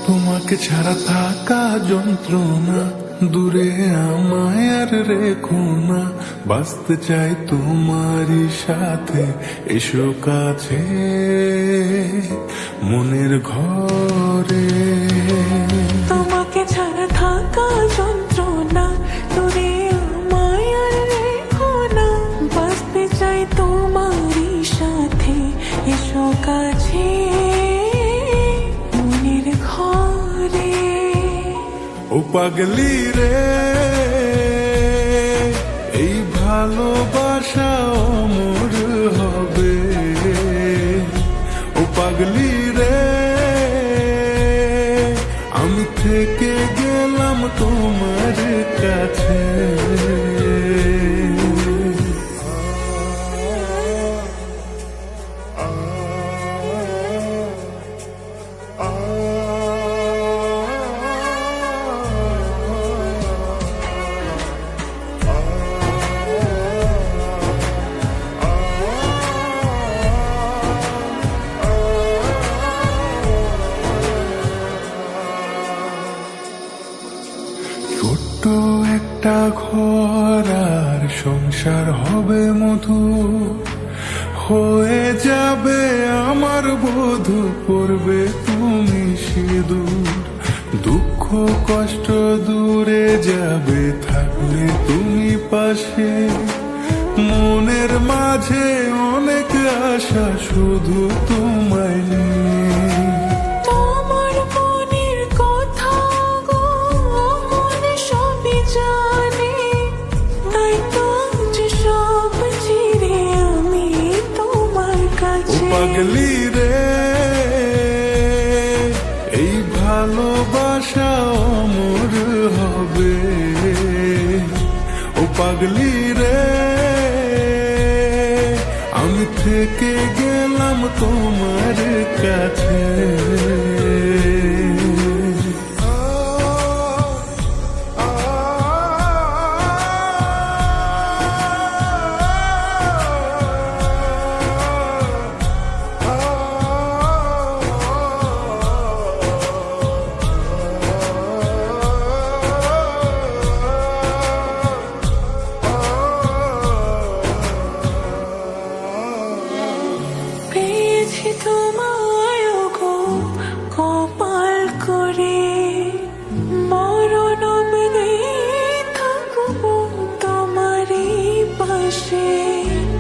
তোমাকে ছাড়া থাকা যন্ত্রণা, দূরে আমায় আর রেখো না। বাঁচতে চাই তোমারই সাথে, এসো কাছে মনের ঘরে। তোমাকে ছাড়া থাকা যন্ত্রণা, দূরে আমায় আর রেখো না। বাঁচতে চাই তোমারই সাথে, এসো কাছে মনের ঘরে। ও পাগলি রে, এই ভালোবাসা অমর হবে। ও পাগলি রে, আমি থেকে গেলাম তোমার কাছে। ছোট্ট একটা ঘর আর সংসার হবে মধুর, হয়ে যাবে আমার বধূ, পড়বে তুমি সিঁদুর। দুঃখ কষ্ট দূরে যাবে থাকলে তুমি পাশে। মনের মাঝে অনেক আশা শুধু তোমায় নিয়ে। তোমার মনের কথা গো মনে সবই জানে, তাই তো যে সব ছেড়ে আমি তোমার ও কাছে। পাগলি রে, এই ভালোবাসা অমর হবে। ও পাগলি রে, আমি থেকে গেলাম তোমার কাছে। পেয়েছি তোমায় গো কপাল করে, মরণ অবধি থাকবো তোমারই পাশে।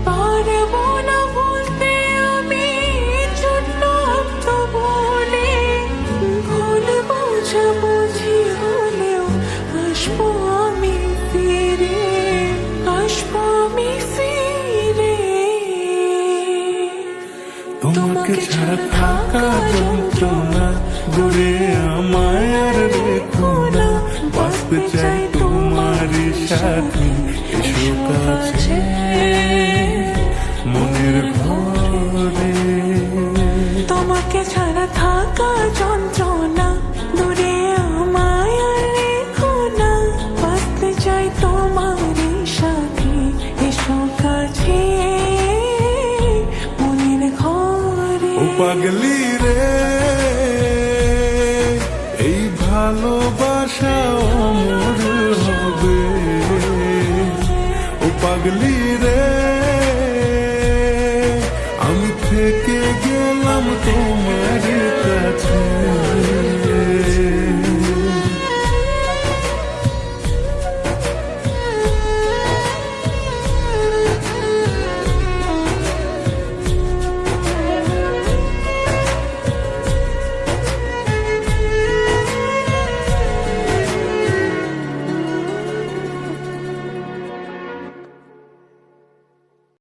পারবো না বলতে আমি ছোট্ট একটা বলে, ভুল বোঝাবুঝি হলেও আসবো আমি ফিরে, আসবো আমি ফিরে। তোমাকে ছাড়া থাকা যন্ত্রণা, দূরে আমায় আর রেখো না। বাঁচতে চাই তোমারই সাথে, এসো কাছে মনের ঘরে। তোমাকে ছাড়া থাকা যন্ত্রণা, দূরে আমায় আর রেখো না। বাঁচতে চাই তোমারই সাথে, এসো কাছে মনের ঘরে। ও পাগলি রে, এই ভালোবাসা অমর হবে। ও পাগলি রে, আমি থেকে গেলাম তোমার কাছে।